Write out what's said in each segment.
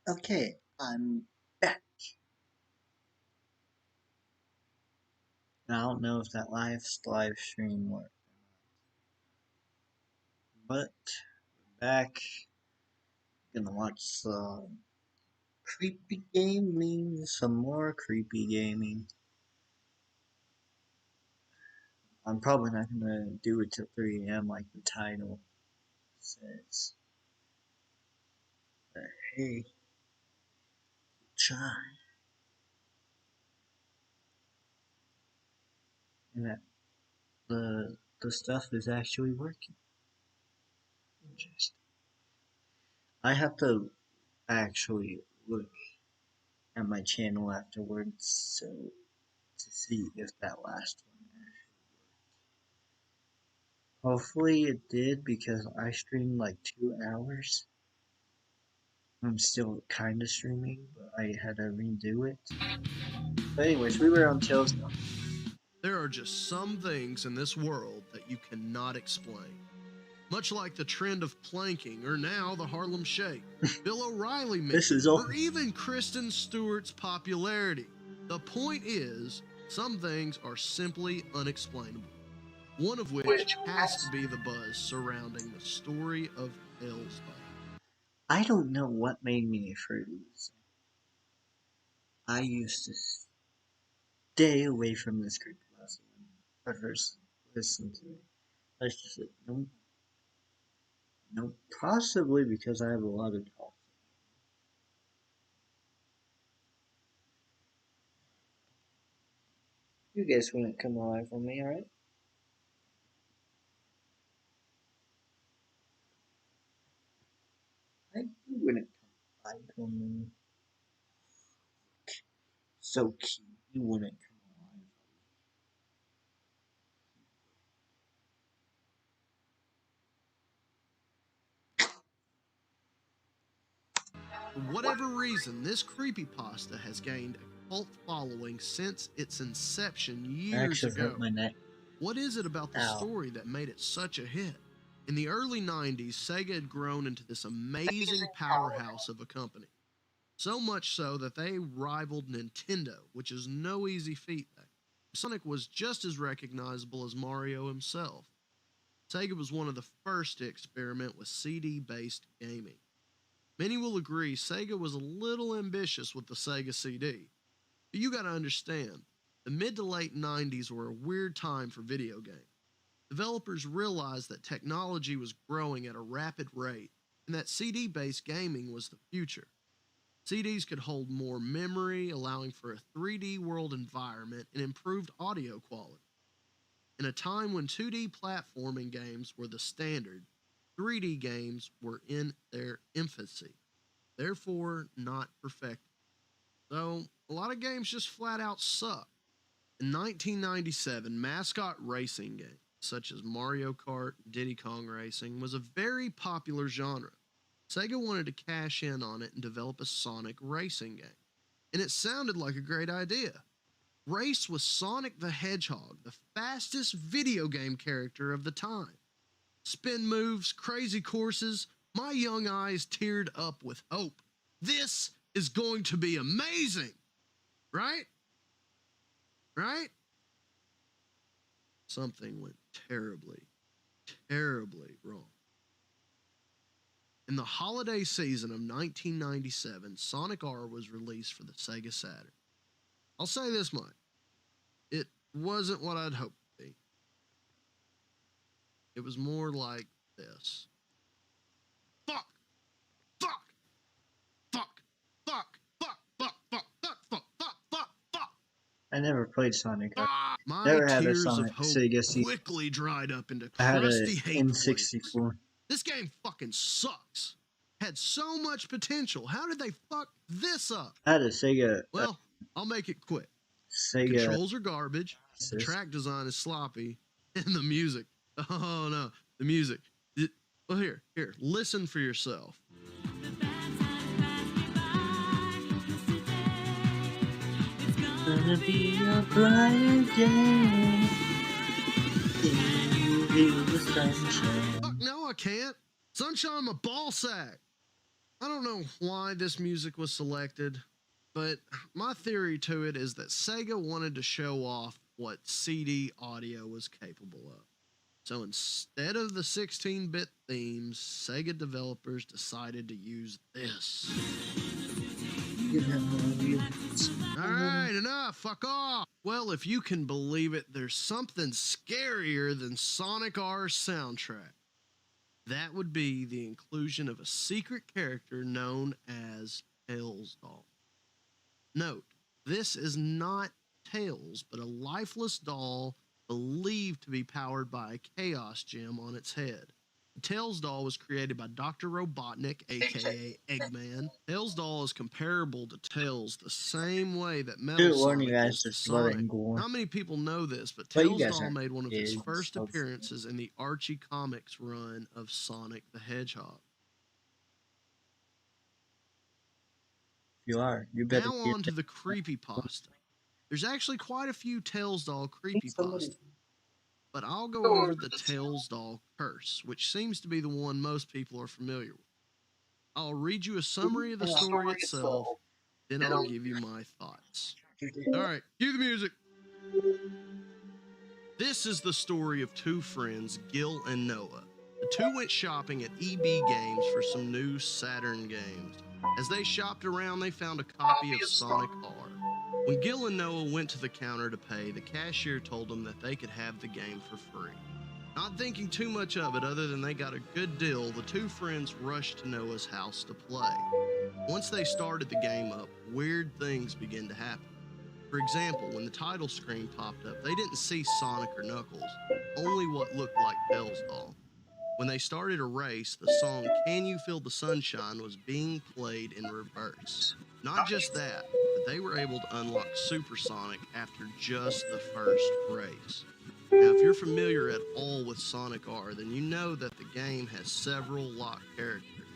Okay, I'm back. And I don't know if that live stream worked. But we're back. Gonna watch some creepy gaming, some more creepy gaming. I'm probably not gonna do it till 3 AM like the title says. But hey, try. And that the stuff is actually working. Interesting. I have to actually look at my channel afterwards to see if that last one actually worked. Hopefully it did, because I streamed like 2 hours. I'm still kind of streaming, but I had to redo it. But anyways, we were on Tails now. There are just some things in this world that you cannot explain. Much like the trend of planking, or now the Harlem Shake, Bill O'Reilly mixes, or even Kristen Stewart's popularity. The point is, some things are simply unexplainable. One of which has to be the buzz surrounding the story of Hell's Body. I don't know what made me afraid of this. I used to stay away from this creepypasta when I first listened to it. I was just like, nope. Nope. Possibly because I have a lot of talk. You guys wouldn't come alive on me, alright? You wouldn't come alive on me. So cute. You wouldn't come alive. For whatever reason, this creepypasta has gained a cult following since its inception years ago. Hurt my neck. What is it about the story that made it such a hit? In the early 90s, Sega had grown into this amazing powerhouse of a company. So much so that they rivaled Nintendo, which is no easy feat. Sonic was just as recognizable as Mario himself. Sega was one of the first to experiment with CD-based gaming. Many will agree Sega was a little ambitious with the Sega CD. But you gotta understand, the mid to late 90s were a weird time for video games. Developers realized that technology was growing at a rapid rate, and that CD-based gaming was the future. CDs could hold more memory, allowing for a 3D world environment and improved audio quality. In a time when 2D platforming games were the standard, 3D games were in their infancy, therefore not perfected. So, a lot of games just flat out suck. In 1997, mascot racing games, such as Mario Kart, Diddy Kong Racing, was a very popular genre. Sega wanted to cash in on it and develop a Sonic racing game. And it sounded like a great idea. Race was Sonic the Hedgehog, the fastest video game character of the time. Spin moves, crazy courses, my young eyes teared up with hope. This is going to be amazing! Right? Right? Something went terribly, terribly wrong. In the holiday season of 1997, Sonic R was released for the Sega Saturn. I'll say this much. It wasn't what I'd hoped to be. It was more like this. Fuck! Fuck! Fuck! Fuck! Fuck! Fuck! Fuck! Fuck! Fuck! Fuck! Fuck! Fuck! I never played Sonic. My Never had a tears Sonic of hope Sega CD. quickly dried up into I had crusty a hate N64. flames. This game fucking sucks. Had so much potential. How did they fuck this up? I had a Sega. Well, I'll make it quick. Sega. Controls are garbage. The track design is sloppy. And the music. Oh no, the music. Well, here, listen for yourself. Gonna be a bright day. In the sunshine. Fuck no, I can't. Sunshine, my ball sack. I don't know why this music was selected, but my theory to it is that Sega wanted to show off what CD audio was capable of. So instead of the 16-bit themes, Sega developers decided to use this. Alright, enough, fuck off! Well, if you can believe it, there's something scarier than Sonic R's soundtrack. That would be the inclusion of a secret character known as Tails Doll. Note, this is not Tails, but a lifeless doll believed to be powered by a Chaos Gem on its head. The Tails Doll was created by Dr. Robotnik, aka Eggman. Tails Doll is comparable to Tails the same way that Metal Sonic is to Sonic. Not many people know this, but Tails Doll made one of his first appearances in the Archie Comics run of Sonic the Hedgehog. You are. You better. Now on to the creepypasta. There's actually quite a few Tails Doll creepypasta, but I'll go over the Tails Doll curse, which seems to be the one most people are familiar with. I'll read you a summary of the story itself, then I'll give you my thoughts. Alright, cue the music. This is the story of two friends, Gil and Noah. The two went shopping at EB Games for some new Saturn games. As they shopped around, they found a copy of Sonic R. When Gil and Noah went to the counter to pay, the cashier told them that they could have the game for free. Not thinking too much of it other than they got a good deal, the two friends rushed to Noah's house to play. Once they started the game up, weird things began to happen. For example, when the title screen popped up, they didn't see Sonic or Knuckles, only what looked like Tails Doll. When they started a race, the song Can You Feel the Sunshine was being played in reverse. Not just that, but they were able to unlock Supersonic after just the first race. Now, if you're familiar at all with Sonic R, then you know that the game has several locked characters.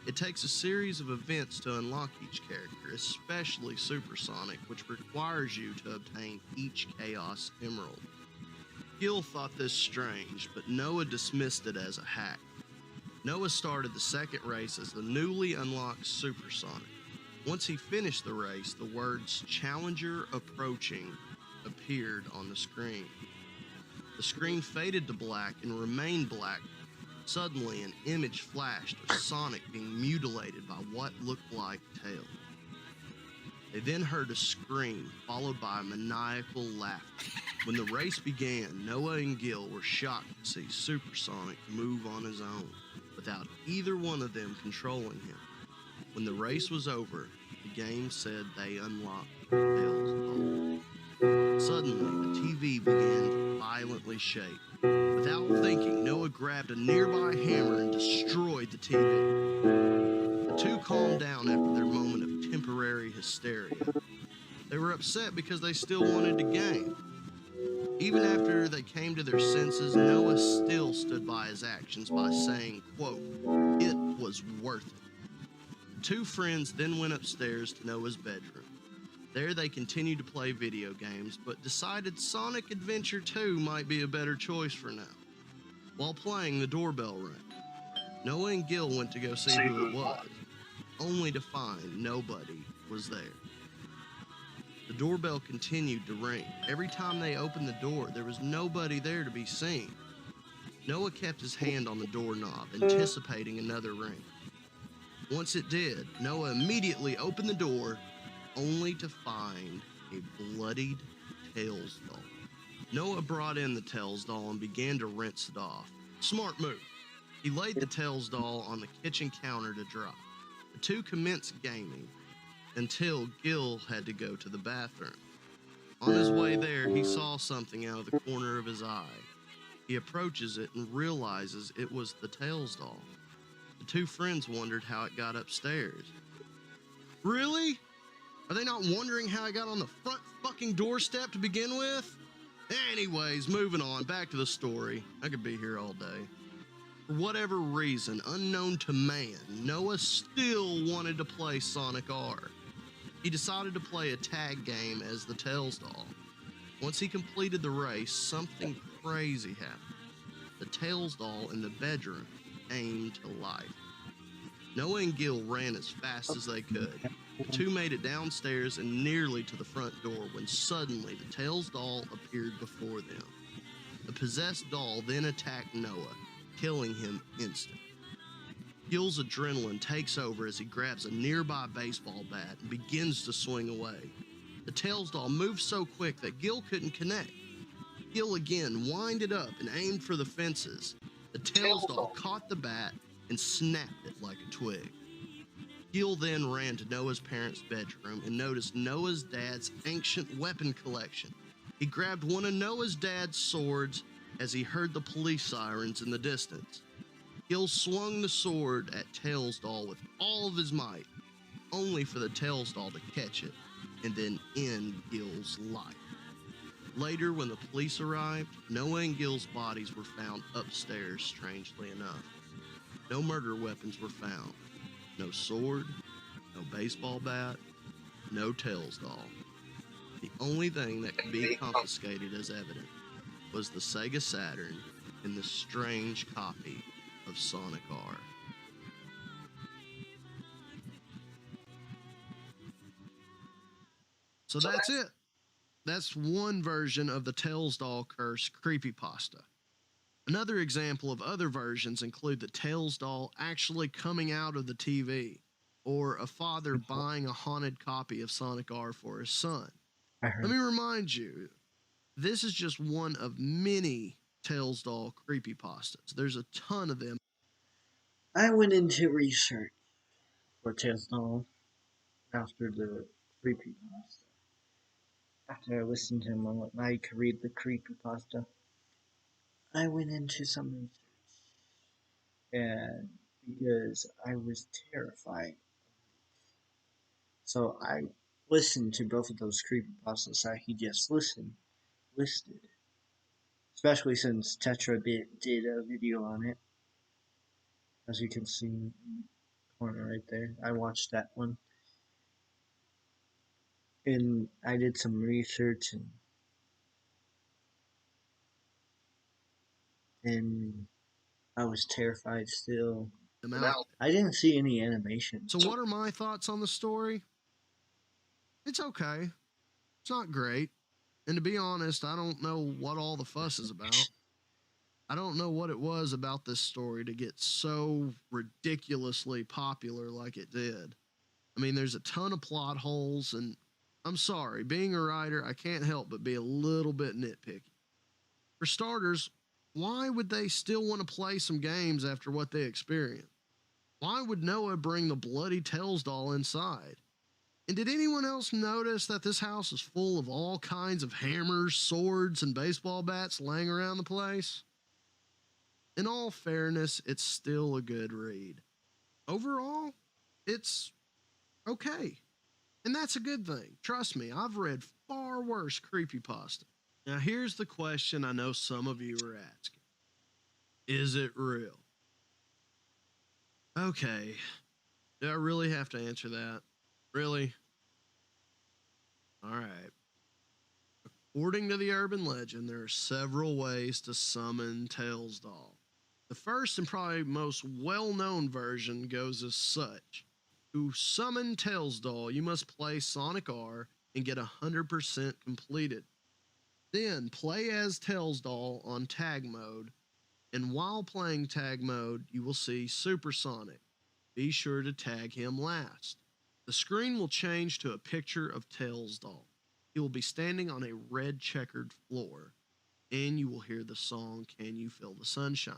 It takes a series of events to unlock each character, especially Supersonic, which requires you to obtain each Chaos Emerald. Gil thought this strange, but Noah dismissed it as a hack. Noah started the second race as the newly unlocked Supersonic. Once he finished the race, the words Challenger Approaching appeared on the screen. The screen faded to black and remained black. Suddenly, an image flashed of Sonic being mutilated by what looked like Tails. They then heard a scream, followed by a maniacal laughter. When the race began, Noah and Gil were shocked to see Supersonic move on his own, without either one of them controlling him. When the race was over, the game said they unlocked Tails Doll. Suddenly, the TV began to violently shake. Without thinking, Noah grabbed a nearby hammer and destroyed the TV. The two calmed down after their moment of temporary hysteria. They were upset because they still wanted the game. Even after they came to their senses, Noah still stood by his actions by saying, quote, "It was worth it." The two friends then went upstairs to Noah's bedroom. There they continued to play video games, but decided Sonic Adventure 2 might be a better choice for now. While playing, the doorbell rang. Noah and Gil went to go see who it was, only to find nobody was there. The doorbell continued to ring. Every time they opened the door, there was nobody there to be seen. Noah kept his hand on the doorknob, anticipating another ring. Once it did, Noah immediately opened the door, only to find a bloodied Tails Doll. Noah brought in the Tails Doll and began to rinse it off. Smart move. He laid the Tails Doll on the kitchen counter to dry. The two commenced gaming until Gil had to go to the bathroom. On his way there, he saw something out of the corner of his eye. He approaches it and realizes it was the Tails Doll. The two friends wondered how it got upstairs. Really? Are they not wondering how it got on the front fucking doorstep to begin with? Anyways, moving on, back to the story. I could be here all day. For whatever reason, unknown to man, Noah still wanted to play Sonic R. He decided to play a tag game as the Tails Doll. Once he completed the race, something crazy happened. The Tails Doll in the bedroom came to life. Noah and Gil ran as fast as they could. The two made it downstairs and nearly to the front door when suddenly the Tails doll appeared before them. The possessed doll then attacked Noah, killing him instantly. Gil's adrenaline takes over as he grabs a nearby baseball bat and begins to swing away. The Tails doll moved so quick that Gil couldn't connect. Gil again winded up and aimed for the fences. The Tails doll caught the bat and snapped it like a twig. Gil then ran to Noah's parents' bedroom and noticed Noah's dad's ancient weapon collection. He grabbed one of Noah's dad's swords as he heard the police sirens in the distance. Gil swung the sword at Tails doll with all of his might, only for the Tails doll to catch it and then end Gil's life. Later, when the police arrived, Noah and Gil's bodies were found upstairs, strangely enough. No murder weapons were found. No sword, no baseball bat, no Tails doll. The only thing that could be confiscated as evidence was the Sega Saturn and the strange copy of Sonic R. So that's it. That's one version of the Tails doll curse creepypasta. Another example of other versions include the Tails doll actually coming out of the TV, or a father buying a haunted copy of Sonic R for his son. Let me remind you, this is just one of many Tails doll creepypastas. There's a ton of them. I went into research for Tails doll after the creepypasta. After I listened to him on what I could read the creepypasta, I went into some research, and because I was terrified, so I listened to both of those creepypastas that he just listed. Especially since Tetra did a video on it, as you can see in the corner right there. I watched that one, and I did some research, and I was terrified still. I didn't see any animation. So what are my thoughts on the story? It's okay. It's not great. And to be honest, I don't know what all the fuss is about. I don't know what it was about this story to get so ridiculously popular like it did. I mean, there's a ton of plot holes, and I'm sorry, being a writer, I can't help but be a little bit nitpicky. For starters, why would they still want to play some games after what they experienced? Why would Noah bring the bloody Tails doll inside? And did anyone else notice that this house is full of all kinds of hammers, swords, and baseball bats laying around the place? In all fairness, it's still a good read. Overall, it's okay. And that's a good thing. Trust me, I've read far worse creepypasta. Now, here's the question I know some of you are asking. Is it real? Okay. Do I really have to answer that? Really? All right. According to the urban legend, there are several ways to summon Tails doll. The first and probably most well-known version goes as such. To summon Tails doll, you must play Sonic R and get 100% completed. Then play as Tails doll on tag mode, and while playing tag mode, you will see Supersonic. Be sure to tag him last. The screen will change to a picture of Tails doll. He will be standing on a red checkered floor, and you will hear the song Can You Feel the Sunshine?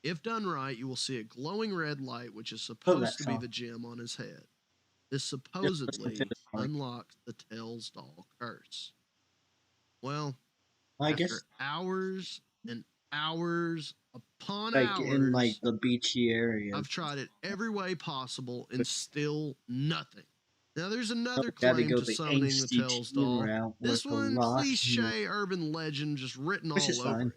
If done right, you will see a glowing red light, which is supposed to be the gem on his head. This supposedly unlocks the Tails doll curse. Well, after hours and hours upon hours, in the beachy area, I've tried it every way possible and still nothing. Now, there's another claim to summoning the Tails doll. This one, cliche urban legend just written all over it.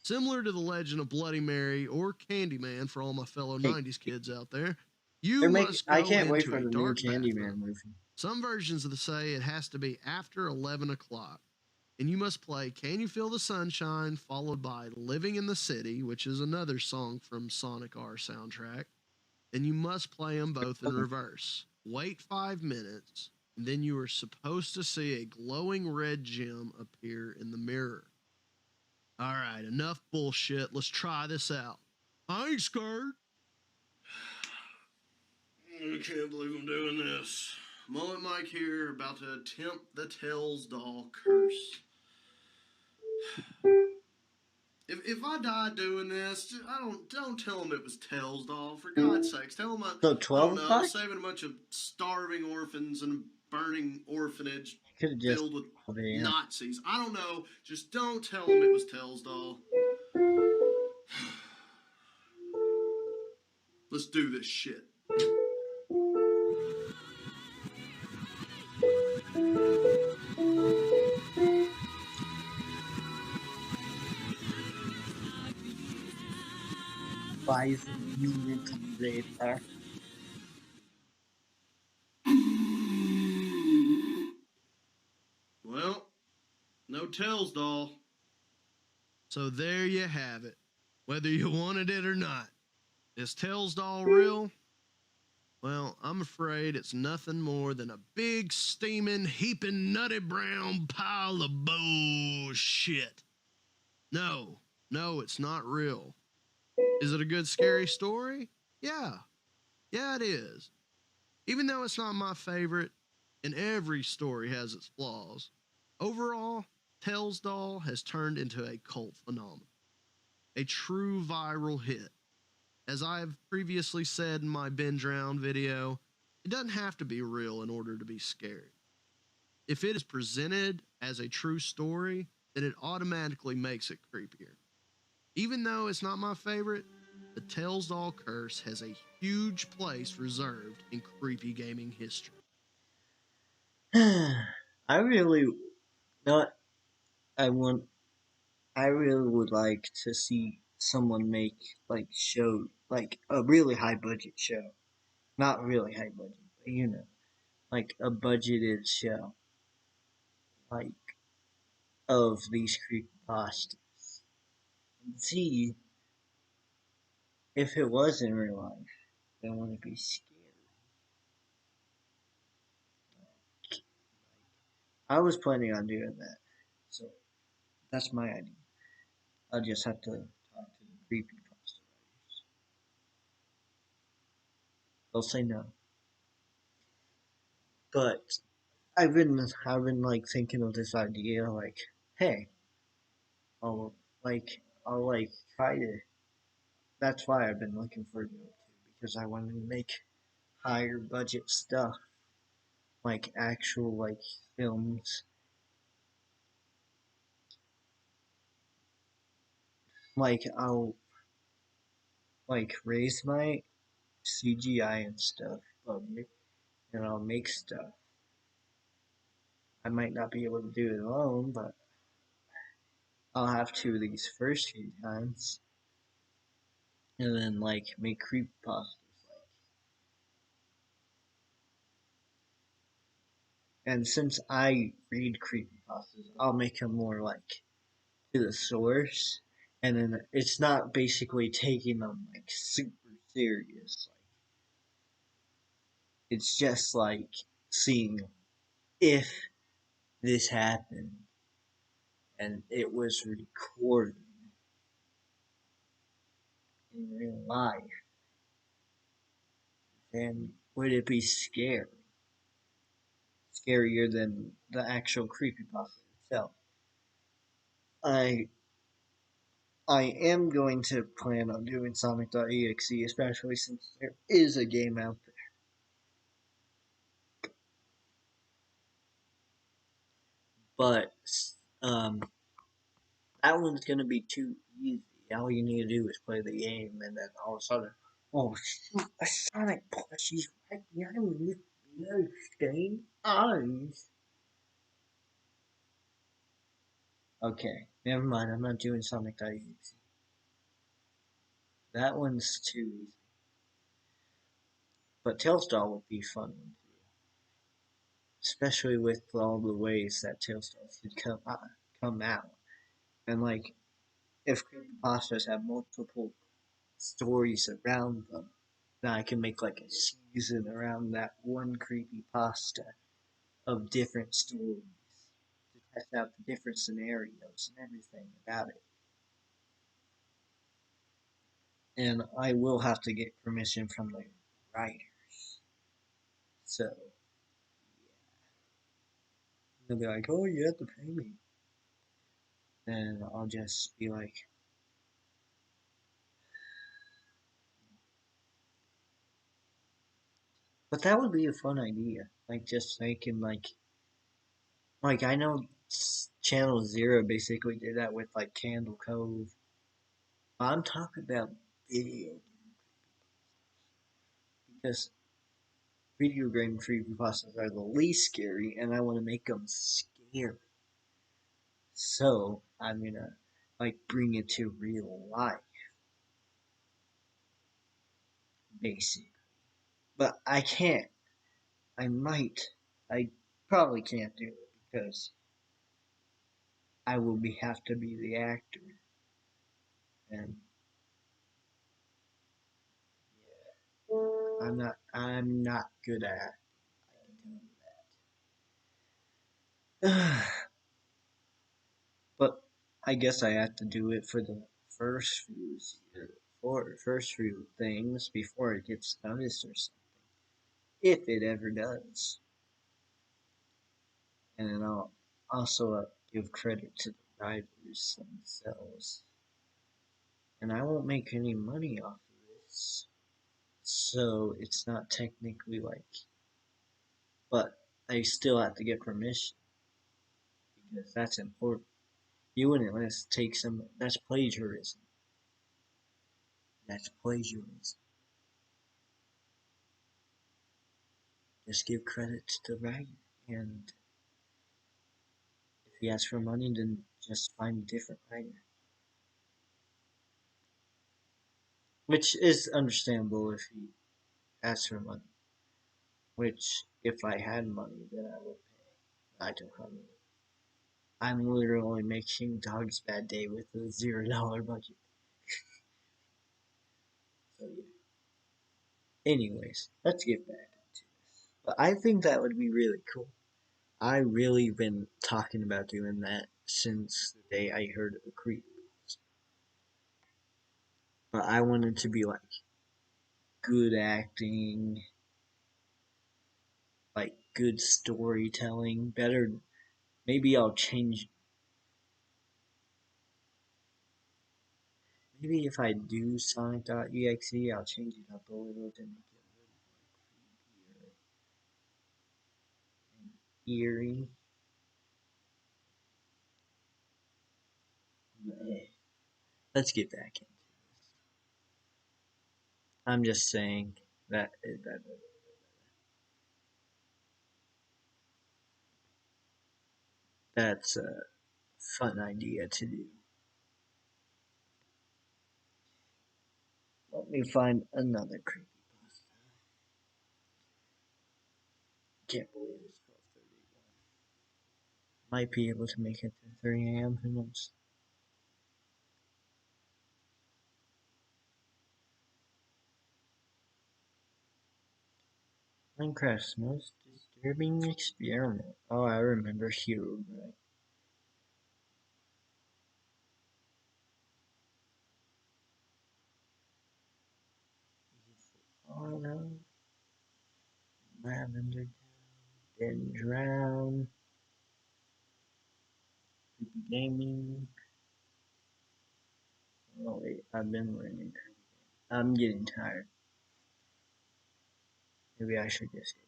Similar to the legend of Bloody Mary or Candyman for all my fellow 90s kids out there, you must go into a dark bathroom. Some versions of the say it has to be after 11 o'clock. And you must play Can You Feel the Sunshine, followed by Living in the City, which is another song from Sonic R soundtrack. and you must play them both in reverse. Wait 5 minutes, and then you are supposed to see a glowing red gem appear in the mirror. All right, enough bullshit. Let's try this out. I ain't scared. I can't believe I'm doing this. Mullet Mike here, about to attempt the Tails doll curse. If I die doing this, don't tell him it was Tails doll. For God's sakes, tell him So I 12 don't know. I o'clock? was saving a bunch of starving orphans in a burning orphanage Could have just filled with 12 a.m. Nazis. I don't know. Just don't tell him it was Tails doll. Let's do this shit. Five minutes later. Well, no Tails doll. So there you have it. Whether you wanted it or not. Is Tails doll real? Well, I'm afraid it's nothing more than a big, steaming, heaping, nutty brown pile of bullshit. No, it's not real. Is it a good, scary story? Yeah, it is. Even though it's not my favorite, and every story has its flaws, overall, Tails doll has turned into a cult phenomenon. A true viral hit. As I have previously said in my binge round video, it doesn't have to be real in order to be scary. If it is presented as a true story, then it automatically makes it creepier. Even though it's not my favorite, the Tails doll curse has a huge place reserved in creepy gaming history. I really would like to see someone make like a really high budget show. Not really high budget, but like a budgeted show. Like of these creepypastas. And see if it was in real life, then would it be scary? I was planning on doing that. So that's my idea. I'll just have to talk to the creepypasta writers. They'll say no. But I've been like thinking of this idea, like, hey, I'll I'll try to. That's why I've been looking for it too, because I wanted to make higher budget stuff, like actual like films. Like I'll like raise my CGI and stuff budget, and I'll make stuff. I might not be able to do it alone, but I'll have to these first few times, and then like make creepypastas. And since I read creepypastas, I'll make them more like to the source, and then it's not basically taking them like super serious. Like it's just like seeing if this happened and it was recorded in real life, then would it be scary? Scarier than the actual creepypasta itself. I I am going to plan on doing Sonic.exe, especially since there is a game out there. But that one's gonna be too easy. All you need to do is play the game, and then all of a sudden, oh shoot, a Sonic plushie's right behind me with no stained eyes. Okay, never mind. I'm not doing Sonic.exe. That one's too easy. But Tailstar would be fun, especially with all the ways that Tailstar could come out. And like, if creepypastas have multiple stories around them, Now I can make like a season around that one creepypasta of different stories to test out the different scenarios and everything about it. And I will have to get permission from the writers. So they'll be like, "Oh, you have to pay me," and I'll just be like, "But that would be a fun idea. Like just making like I know Channel Zero basically did that with like Candle Cove. I'm talking about video because video game creepypastas are the least scary, and I want to make them scary. So I'm gonna like bring it to real life, basically. But I can't. I might. I probably can't do it because I will have to be the actor, and yeah, I'm not good at. I can tell you that. But I guess I have to do it for the first few first few things before it gets noticed or something, if it ever does. And then I'll also give credit to the writers themselves. And I won't make any money off of this, so it's not technically like. But I still have to get permission because that's important. You wouldn't let us take some. That's plagiarism. That's plagiarism. Just give credit to the writer, and if he asks for money, then just find a different writer. Which is understandable if he asks for money. Which, if I had money, then I would pay. I don't have money. I'm literally making Dog's Bad Day with a $0 budget. So yeah. Anyways, let's get back into this. But I think that would be really cool. I really been talking about doing that since the day I heard of the creep. But I wanted to be like good acting, like good storytelling, better. Maybe I'll change. Maybe if I do Sonic.exe, I'll change it up a little to make it a little more creepier and eerie. But hey, let's get back into this. I'm just saying that that's a fun idea to do. Let me find another creepypasta. Can't believe it's 12:31. Might be able to make it to 3 a.m. Who knows? Minecraft's most disturbing experiment. Oh, I remember Herobrine. Oh no. Lavender then drown. Creepy gaming. Oh wait, I've been learning. I'm getting tired. Maybe I should just get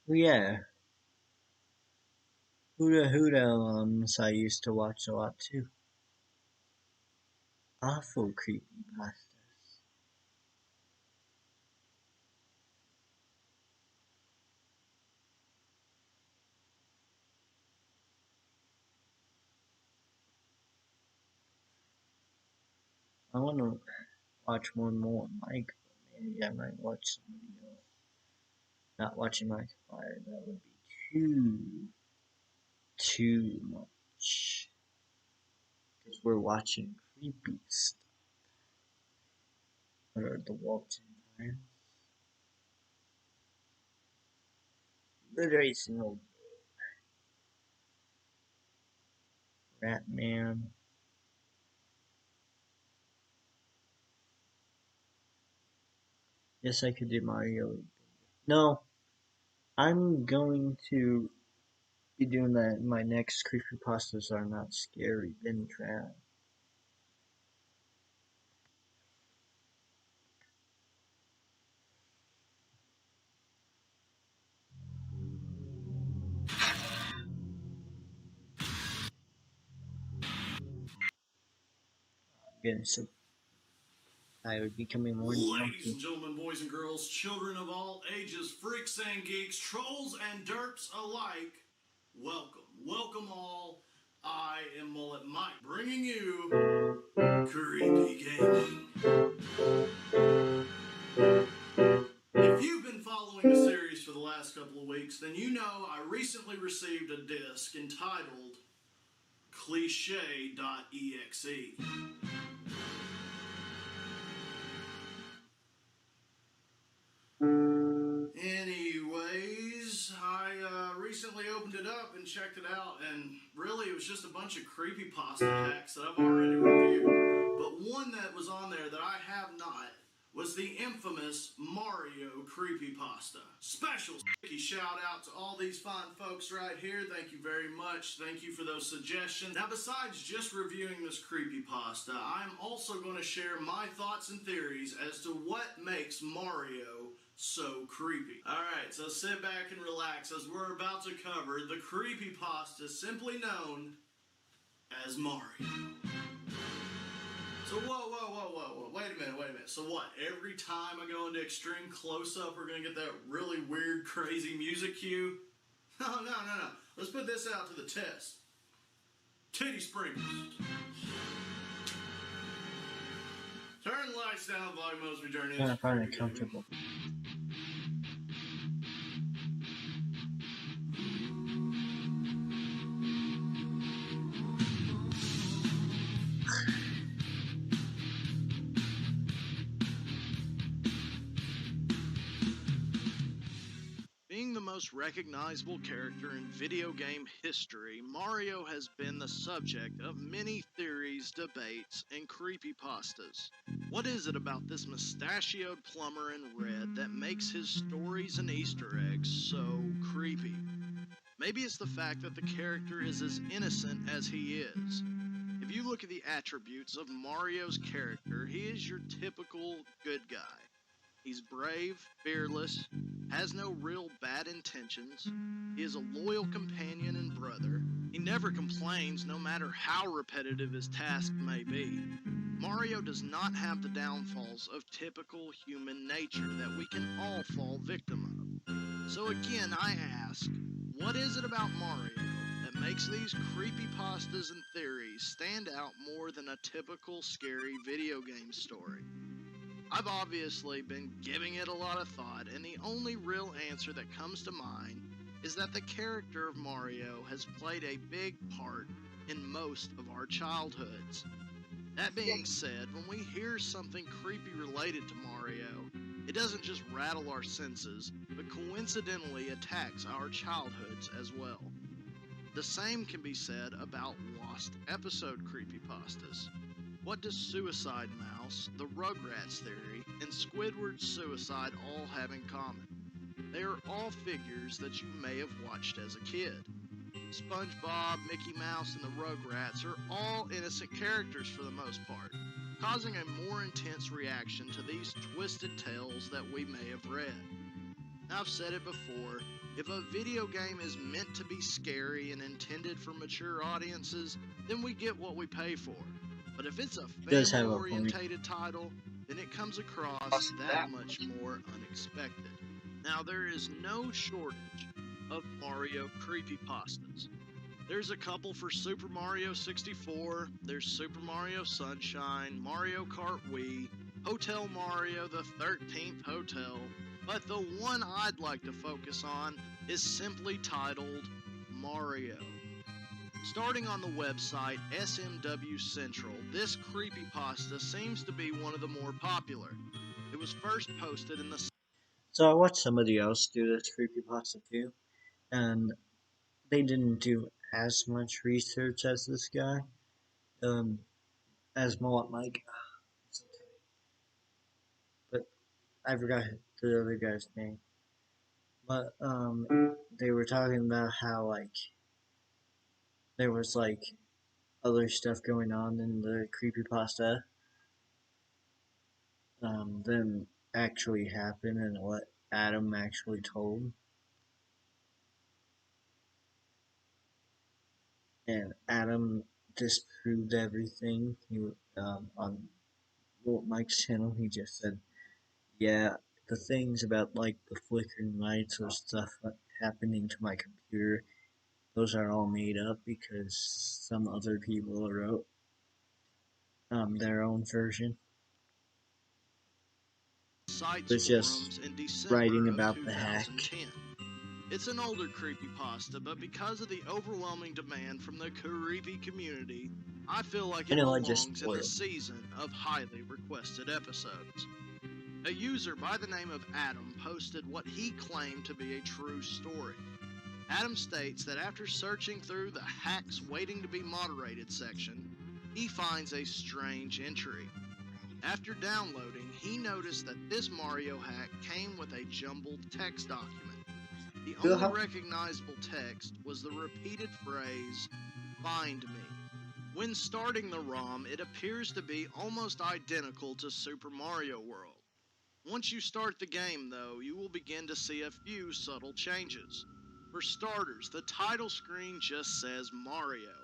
well, yeah. Huda Huda I used to watch a lot too. Awful creepy pastas. I want to watch one more Mike, but maybe I might watch somebody else. Not watching Markiplier, that would be too much. we're watching creepy stuff. What are the Walton plans? Every single Ratman. Yes, I could do Mario. No, I'm going to be doing that. My next creepypastas are not scary. Then try. Getting so tired, becoming more Ladies grumpy. and gentlemen, boys and girls, children of all ages, freaks and geeks, trolls and derps alike, welcome all. I am Mullet Mike, bringing you Creepy Gaming. If you've been following the series for the last couple of weeks, then you know I recently received a disc entitled Cliche.exe. Anyways, I recently opened it up and checked it out, and really it was just a bunch of creepypasta hacks that I've already reviewed. But one that was on there that I have not was the infamous Mario creepypasta. Special shout out to all these fine folks right here. Thank you very much. Thank you for those suggestions. Now, besides just reviewing this creepypasta, I'm also going to share my thoughts and theories as to what makes Mario so creepy. Alright, so sit back and relax as we're about to cover the creepypasta simply known as Mario. So whoa, wait a minute. So what, every time I go into extreme close-up we're gonna get that really weird, crazy music cue? No. Let's put this out to the test. Titty sprinkles. Turn the lights down, volume as we turn in. Trying to find it comfortable. Being the most recognizable character in video game history, Mario has been the subject of many theories, debates, and creepypastas. What is it about this mustachioed plumber in red that makes his stories and Easter eggs so creepy? Maybe it's the fact that the character is as innocent as he is. If you look at the attributes of Mario's character, he is your typical good guy. He's brave, fearless, has no real bad intentions. He is a loyal companion and brother. He never complains, no matter how repetitive his task may be. Mario does not have the downfalls of typical human nature that we can all fall victim of. So again, I ask, what is it about Mario that makes these creepypastas and theories stand out more than a typical scary video game story? I've obviously been giving it a lot of thought, and the only real answer that comes to mind is that the character of Mario has played a big part in most of our childhoods. That being said, when we hear something creepy related to Mario, it doesn't just rattle our senses, but coincidentally attacks our childhoods as well. The same can be said about Lost episode creepypastas. What does Suicide Mouse, the Rugrats theory, and Squidward's suicide all have in common? They are all figures that you may have watched as a kid. SpongeBob, Mickey Mouse, and the Rugrats are all innocent characters for the most part, causing a more intense reaction to these twisted tales that we may have read. Now, I've said it before, if a video game is meant to be scary and intended for mature audiences, then we get what we pay for. But if it's a family-orientated title, then it comes across that much more unexpected. Now, there is no shortage of Mario creepypastas. There's a couple for Super Mario 64, there's Super Mario Sunshine, Mario Kart Wii, Hotel Mario, the 13th Hotel, but the one I'd like to focus on is simply titled Mario. Starting on the website SMW Central, this creepypasta seems to be one of the more popular. It was first posted in the... So I watched somebody else do this creepypasta too, and they didn't do as much research as this guy, as Mullet Mike. But I forgot the other guy's name. But they were talking about how like there was like other stuff going on in the creepypasta than actually happened and what Adam actually told. And Adam disproved everything. He on Mike's channel, he just said, "Yeah, the things about like the flickering lights or stuff happening to my computer, those are all made up because some other people wrote their own version." site's It's just forums in writing December of about the hack. 2010. It's an older creepypasta, but because of the overwhelming demand from the creepy community, I feel like I it know I just belongs in the spoiled. season of highly requested episodes. A user by the name of Adam posted what he claimed to be a true story. Adam states that after searching through the hacks waiting to be moderated section, he finds a strange entry. After downloading, he noticed that this Mario hack came with a jumbled text document. The only recognizable text was the repeated phrase, "Find me." When starting the ROM, it appears to be almost identical to Super Mario World. Once you start the game, though, you will begin to see a few subtle changes. For starters, the title screen just says Mario.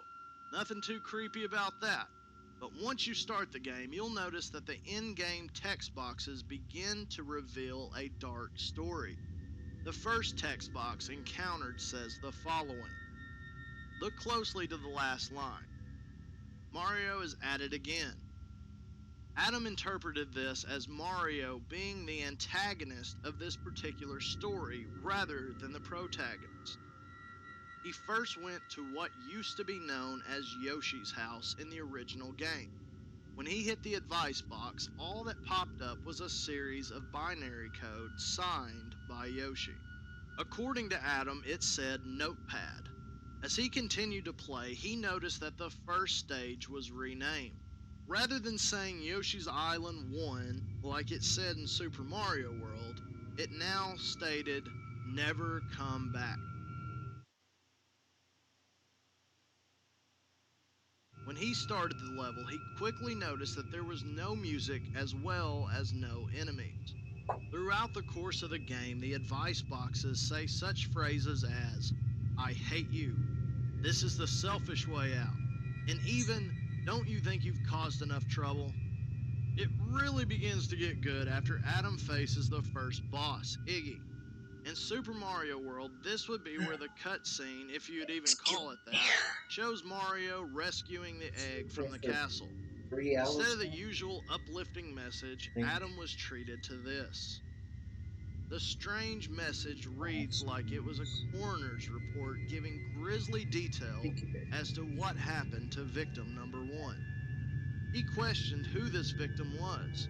Nothing too creepy about that. But once you start the game, you'll notice that the in-game text boxes begin to reveal a dark story. The first text box encountered says the following. Look closely to the last line. Mario is at it again. Adam interpreted this as Mario being the antagonist of this particular story rather than the protagonist. He first went to what used to be known as Yoshi's house in the original game. When he hit the advice box, all that popped up was a series of binary code signed by Yoshi. According to Adam, it said Notepad. As he continued to play, he noticed that the first stage was renamed. Rather than saying Yoshi's Island 1 like it said in Super Mario World, it now stated Never Come Back. When he started the level, he quickly noticed that there was no music as well as no enemies. Throughout the course of the game, the advice boxes say such phrases as, "I hate you," "This is the selfish way out," and even, "Don't you think you've caused enough trouble?" It really begins to get good after Adam faces the first boss, Iggy. In Super Mario World, this would be where the cutscene, if you'd even call it that, shows Mario rescuing the egg from the castle. Instead of the usual uplifting message, Adam was treated to this. The strange message reads like it was a coroner's report giving grisly detail as to what happened to victim number 1. He questioned who this victim was.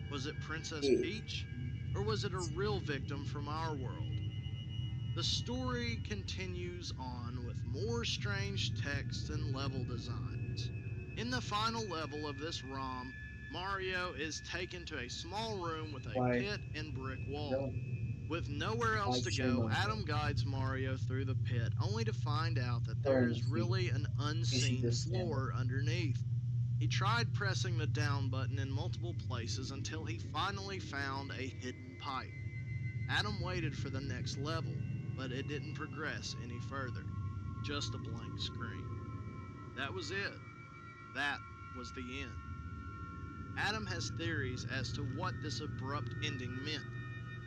Was it Princess Peach? Or was it a real victim from our world? The story continues on with more strange texts and level designs. In the final level of this ROM, Mario is taken to a small room with a pit and brick wall. With nowhere else to go, Adam guides Mario through the pit, only to find out that there is really an unseen floor underneath. He tried pressing the down button in multiple places until he finally found a hidden pipe. Adam waited for the next level, but it didn't progress any further. Just a blank screen. That was it. That was the end. Adam has theories as to what this abrupt ending meant.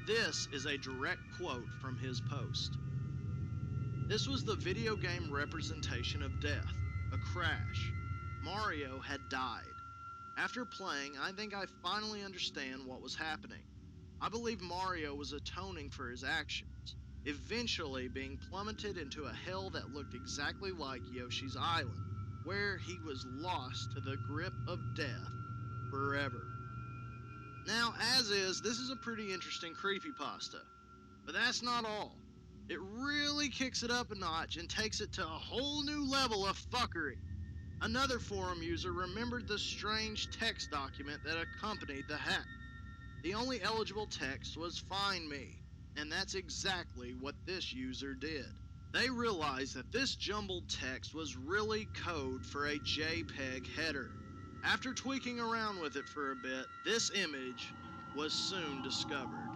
This is a direct quote from his post. This was the video game representation of death, a crash. Mario had died. After playing, I think I finally understand what was happening. I believe Mario was atoning for his actions. eventually being plummeted into a hell that looked exactly like Yoshi's Island, where he was lost to the grip of death forever. Now, as is, this is a pretty interesting creepypasta, but that's not all. It really kicks it up a notch and takes it to a whole new level of fuckery. Another forum user remembered the strange text document that accompanied the hack. The only eligible text was "Find me," and that's exactly what this user did. They realized that this jumbled text was really code for a JPEG header. After tweaking around with it for a bit, this image was soon discovered.